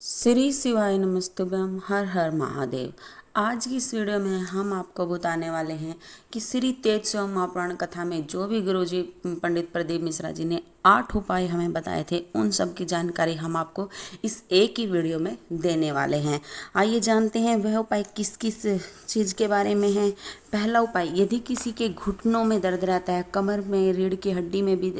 श्री शिवाय नमस्तुभ्यम, हर हर महादेव। आज की इस वीडियो में हम आपको बताने वाले हैं कि श्री तेज महापुराण कथा में जो भी गुरुजी पंडित प्रदीप मिश्रा जी ने 8 उपाय हमें बताए थे, उन सब की जानकारी हम आपको इस एक ही वीडियो में देने वाले हैं। आइए जानते हैं वह उपाय किस किस चीज़ के बारे में है। पहला उपाय, यदि किसी के घुटनों में दर्द रहता है, कमर में, रीढ़ की हड्डी में भी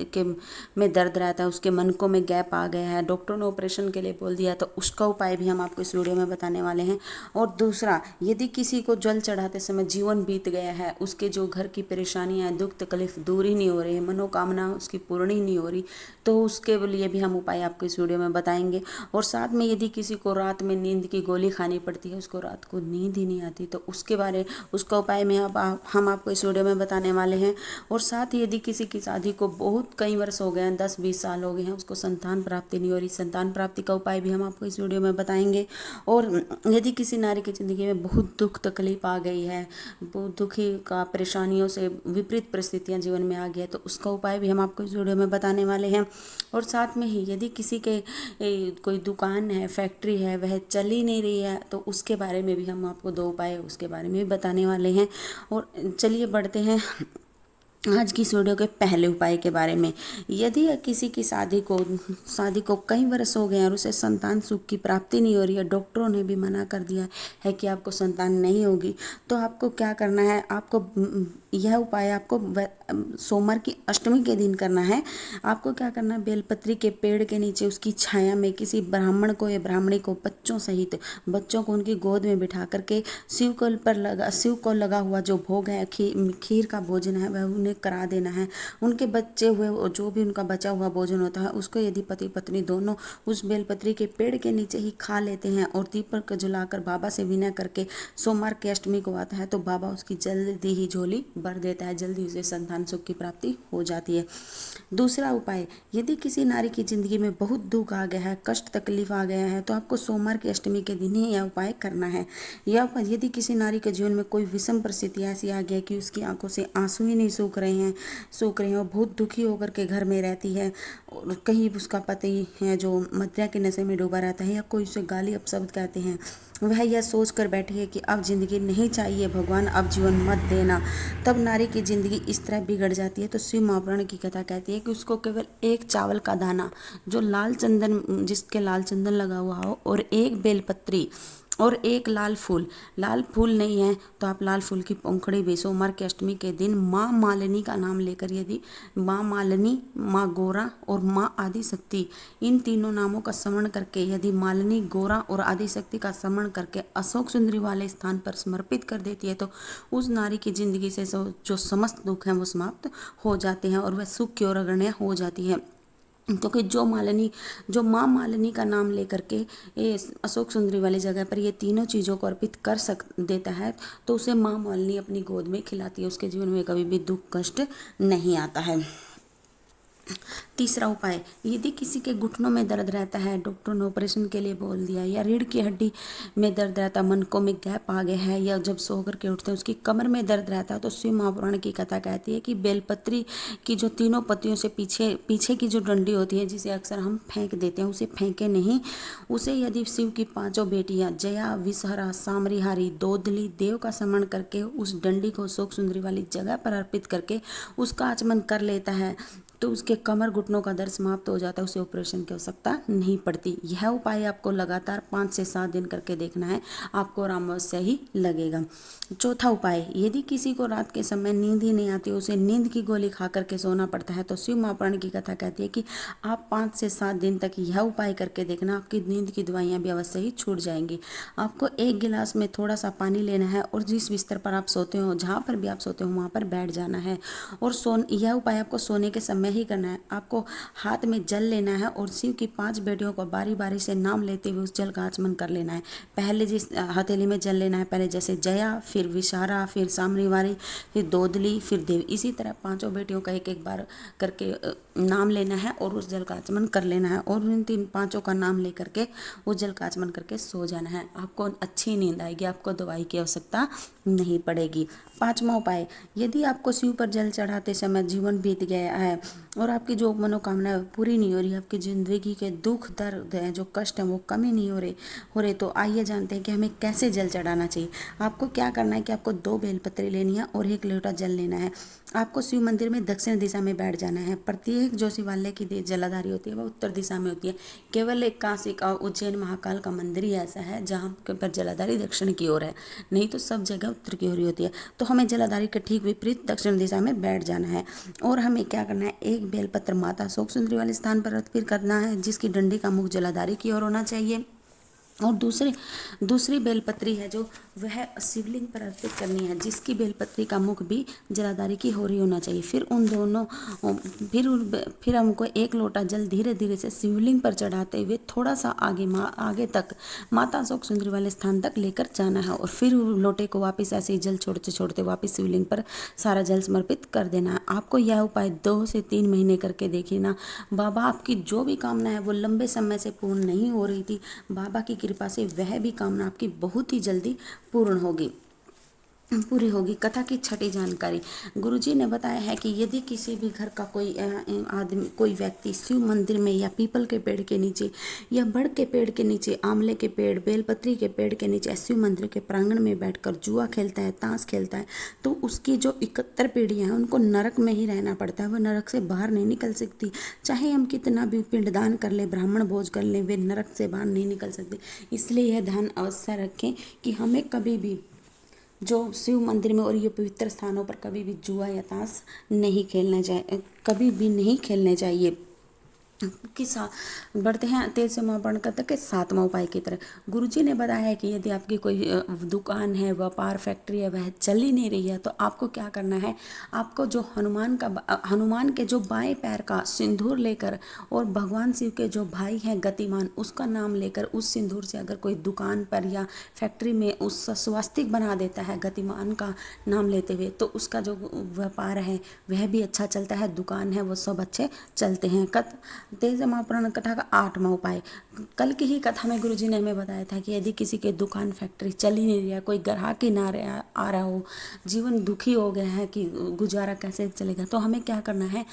में दर्द रहता है, उसके मनकों में गैप आ गया है, डॉक्टर ने ऑपरेशन के लिए बोल दिया, तो उसका उपाय भी हम आपको इस वीडियो में बताने वाले हैं। और दूसरा, यदि किसी को जल चढ़ाते समय जीवन बीत गया है, उसके जो घर की परेशानियां हैं, दुख तकलीफ दूर ही नहीं हो रही है, मनोकामना उसकी पूर्ण ही नहीं हो रही, तो उसके लिए भी हम उपाय आपको इस वीडियो में बताएंगे। और साथ में यदि किसी को रात में नींद की गोली खानी पड़ती है, उसको रात को नींद ही नहीं आती, तो उसका उपाय में हम आपको इस वीडियो में बताने वाले हैं। और साथ ही यदि किसी की शादी को बहुत कई वर्ष हो गए हैं, 10-20 साल हो गए हैं, उसको संतान प्राप्ति नहीं हो रही, संतान प्राप्ति का उपाय भी हम आपको इस वीडियो में बताएंगे। और यदि किसी नारी की ज़िंदगी में बहुत दुख तकलीफ आ गई है, बहुत दुखी का परेशानियों से विपरीत परिस्थितियां जीवन में आ गई है, तो उसका उपाय भी हम आपको इस वीडियो में बताने वाले हैं। और साथ में ही यदि किसी के कोई दुकान है, फैक्ट्री है, वह चल ही नहीं रही है, तो उसके बारे में भी हम आपको 2 उपाय उसके बारे में भी बताने वाले हैं। और चलिए बढ़ते हैं आज की इस वीडियो के पहले उपाय के बारे में। यदि किसी की शादी को कई वर्ष हो गए हैं और उसे संतान सुख की प्राप्ति नहीं हो रही है, डॉक्टरों ने भी मना कर दिया है कि आपको संतान नहीं होगी, तो आपको क्या करना है, यह उपाय आपको सोमवार की अष्टमी के दिन करना है। आपको क्या करना है, बेलपत्री के पेड़ के नीचे उसकी छाया में किसी ब्राह्मण को या ब्राह्मणी को बच्चों सहित, बच्चों को उनकी गोद में बिठा करके शिव को लगा हुआ जो भोग है, खीर का भोजन है, वह उन्हें करा देना है। उनके बच्चे हुए जो भी उनका बचा हुआ भोजन होता है, उसको यदि पति पत्नी दोनों उस बेलपत्री के पेड़ के नीचे ही खा लेते हैं और दीपक जलाकर बाबा से विनय करके सोमवार की अष्टमी को आता है, तो बाबा उसकी जल्दी ही झोली भर देता है, जल्दी उसे संतान सुख की प्राप्ति हो जाती है। दूसरा उपाय, यदि किसी नारी की जिंदगी में बहुत दुख आ गया है, कष्ट तकलीफ आ गया है, तो आपको सोमवार की अष्टमी के दिन ही यह उपाय करना है। यदि किसी नारी के जीवन में कोई विषम परिस्थिति ऐसी आ गई है कि उसकी आंखों से आंसू ही नहीं सूख रहे हैं और बहुत दुखी होकर के घर में रहती है, और कहीं उसका पति है जो मदिरा के नशे में डूबा रहता है, या कोई उसे गाली अपशब्द कहते हैं, वह यह सोच कर बैठी है कि अब जिंदगी नहीं चाहिए भगवान, अब जीवन मत देना, तब नारी की जिंदगी इस तरह बिगड़ जाती है। तो शिव महापुराण की कथा कहती है कि उसको केवल एक चावल का दाना, जो जिसके लाल चंदन लगा हुआ हो, और एक बेलपत्री और एक लाल फूल नहीं है तो आप लाल फूल की पंखुड़ी भी सोमवार की अष्टमी के दिन माँ मालिनी का नाम लेकर, यदि माँ मालिनी, माँ गोरा और माँ आदिशक्ति, इन तीनों नामों का स्मरण करके, यदि मालिनी, गोरा और आदिशक्ति का स्मरण करके अशोक सुंदरी वाले स्थान पर समर्पित कर देती है, तो उस नारी की जिंदगी से जो समस्त दुख हैं वो समाप्त हो जाते हैं और वह सुख की ओर अग्रणी हो जाती है। क्योंकि जो माँ मालिनी का नाम लेकर के ये अशोक सुंदरी वाली जगह पर ये तीनों चीज़ों को अर्पित कर देता है, तो उसे माँ मालिनी अपनी गोद में खिलाती है, उसके जीवन में कभी भी दुख कष्ट नहीं आता है। तीसरा उपाय, यदि किसी के घुटनों में दर्द रहता है, डॉक्टर ने ऑपरेशन के लिए बोल दिया, या रीढ़ की हड्डी में दर्द रहता है, मनकों में गैप आ गया है, या जब सो करके उठते हैं उसकी कमर में दर्द रहता है, तो शिव महापुराण की कथा कहती है कि बेलपत्री की जो तीनों पत्तियों से पीछे की जो डंडी होती है, जिसे अक्सर हम फेंक देते हैं, उसे फेंके नहीं। उसे यदि शिव की 5 बेटियां जया, विषहरा, सामरीहारी, दोदली, देव का स्मरण करके उस डंडी को अशोक सुंदरी वाली जगह पर अर्पित करके उसका आचमन कर लेता है, तो उसके कमर घुटनों का दर्द समाप्त हो जाता है, उसे ऑपरेशन की आवश्यकता नहीं पड़ती। यह उपाय आपको लगातार 5 से 7 दिन करके देखना है, आपको आराम अवश्य ही लगेगा। चौथा उपाय, यदि किसी को रात के समय नींद ही नहीं आती, उसे नींद की गोली खा करके सोना पड़ता है, तो शिव महापुराण की कथा कहती है कि आप 5 से 7 दिन तक यह उपाय करके देखना, आपकी नींद की दवाइयाँ भी अवश्य ही छूट जाएंगी। आपको 1 गिलास में थोड़ा सा पानी लेना है और जिस बिस्तर पर आप सोते हो, जहाँ पर भी आप सोते हो, वहाँ पर बैठ जाना है। और यह उपाय आपको सोने के समय ही करना है। आपको हाथ में जल लेना है और शिव की 5 बेटियों को बारी बारी से नाम लेते हुए उस जल का आचमन कर लेना है। पहले जिस हथेली में जल लेना है, पहले जैसे जया, फिर विशारा, फिर सामरीवारी, फिर दोदली, फिर देव, इसी तरह 5 बेटियों का एक बार करके नाम लेना है और उस जल का आचमन कर लेना है, और उन 5 का नाम लेकर के उस जल का आचमन करके सो जाना है। आपको अच्छी नींद आएगी, आपको दवाई की आवश्यकता नहीं पड़ेगी। 5वां उपाय, यदि आपको शिव पर जल चढ़ाते समय जीवन बीत गया है, और आपकी जो मनोकामना है पूरी नहीं हो रही, आपकी ज़िंदगी के दुख दर्द हैं, जो कष्ट हैं, वो कमी नहीं हो रहे तो आइए जानते हैं कि हमें कैसे जल चढ़ाना चाहिए। आपको क्या करना है कि आपको 2 बेलपत्री लेनी है और 1 लोटा जल लेना है। आपको शिव मंदिर में दक्षिण दिशा में बैठ जाना है। प्रत्येक जो शिवालय की जलाधारी होती है वह उत्तर दिशा में होती है। केवल एक काशी का उज्जैन महाकाल का मंदिर ही ऐसा है जहाँ पर जलाधारी दक्षिण की ओर है, नहीं तो सब जगह उत्तर की ओर ही होती है। तो हमें जलाधारी के ठीक विपरीत दक्षिण दिशा में बैठ जाना है और हमें क्या करना है, 1 बेलपत्र माता शोक सुंदरी वाले स्थान पर अर्पित करना है, जिसकी डंडी का मुख जलाधारी की ओर होना चाहिए। और दूसरी बेलपत्री है जो वह शिवलिंग पर अर्पित करनी है, जिसकी बेलपत्री का मुख भी जलाधारी की हो रही होना चाहिए। फिर उन दोनों फिर हमको 1 लोटा जल धीरे धीरे से शिवलिंग पर चढ़ाते हुए थोड़ा सा आगे तक माता शोक सुंदरी वाले स्थान तक लेकर जाना है और फिर लोटे को वापस ऐसे ही जल छोड़ते छोड़ते वापस शिवलिंग पर सारा जल समर्पित कर देना है। आपको यह उपाय 2 से 3 महीने करके देखिए ना, बाबा आपकी जो भी कामना है वो लंबे समय से पूर्ण नहीं हो रही थी, बाबा की कृपा से वह भी कामना आपकी बहुत ही जल्दी पूरी होगी। कथा की छठी जानकारी, गुरुजी ने बताया है कि यदि किसी भी घर का कोई व्यक्ति शिव मंदिर में या पीपल के पेड़ के नीचे या बड़ के पेड़ के नीचे, आंवले के पेड़, बेलपत्री के पेड़ के नीचे शिव मंदिर के प्रांगण में बैठकर जुआ खेलता है, ताश खेलता है, तो उसकी जो 71 पीढ़ियाँ हैं उनको नरक में ही रहना पड़ता है। वह नरक से बाहर नहीं निकल सकती, चाहे हम कितना भी पिंडदान कर लें, ब्राह्मण भोज कर लें, वे नरक से बाहर नहीं निकल सकते। इसलिए यह ध्यान अवश्य रखें कि हमें कभी भी जो शिव मंदिर में और ये पवित्र स्थानों पर कभी भी जुआ या ताश नहीं खेलना चाहिए, कभी भी नहीं खेलने चाहिए। बढ़ते हैं तेज से महापुराण कथा के 7वां उपाय की तरफ। गुरुजी ने बताया है कि यदि आपकी कोई दुकान है, व्यापार, फैक्ट्री है, वह चल ही नहीं रही है, तो आपको क्या करना है, आपको जो हनुमान के जो बाएं पैर का सिंदूर लेकर और भगवान शिव के जो भाई हैं गतिमान, उसका नाम लेकर उस सिंदूर से अगर कोई दुकान पर या फैक्ट्री में उस स्वास्तिक बना देता है गतिमान का नाम लेते हुए, तो उसका जो व्यापार है वह भी अच्छा चलता है, दुकान है वो सब अच्छे चलते हैं। तेज महापुराण कथा का 8वां उपाय, कल की ही कथा में गुरुजी ने हमें बताया था कि यदि किसी के दुकान फैक्ट्री चल ही नहीं रही है, कोई ग्राहक ही ना आ रहा हो, जीवन दुखी हो गया है कि गुजारा कैसे चलेगा, तो हमें क्या करना है,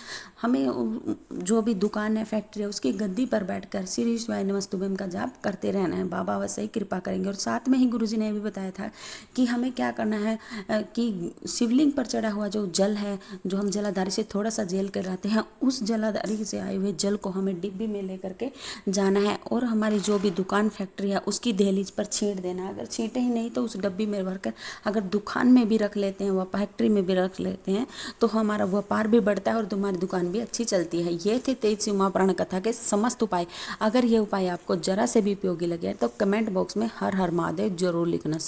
हमें जो भी दुकान है, फैक्ट्री है, उसकी गद्दी पर बैठकर श्री शिवाय नमस्तुभ्यम का जाप करते रहना है। बाबा वैसे ही कृपा करेंगे। और साथ में ही गुरुजी ने भी बताया था कि हमें क्या करना है कि शिवलिंग पर चढ़ा हुआ जो जल है, जो हम जलाधारी से थोड़ा सा जेल कर आते हैं, उस जलाधारी से आए हुए जल को हमें डिब्बी में लेकर के जाना है और हमारी जो भी दुकान फैक्ट्री है उसकी दहलीज पर छींट देना है। अगर छींटे ही नहीं तो उस डब्बी में भरकर अगर दुकान में भी रख लेते हैं, वह फैक्ट्री में भी रख लेते हैं, तो हमारा व्यापार भी बढ़ता है और तुम्हारी दुकान भी अच्छी चलती है। ये थे 23 महापुराण कथा के समस्त उपाय। अगर ये उपाय आपको जरा से भी उपयोगी लगे तो कमेंट बॉक्स में हर हर महादेव जरूर लिखना।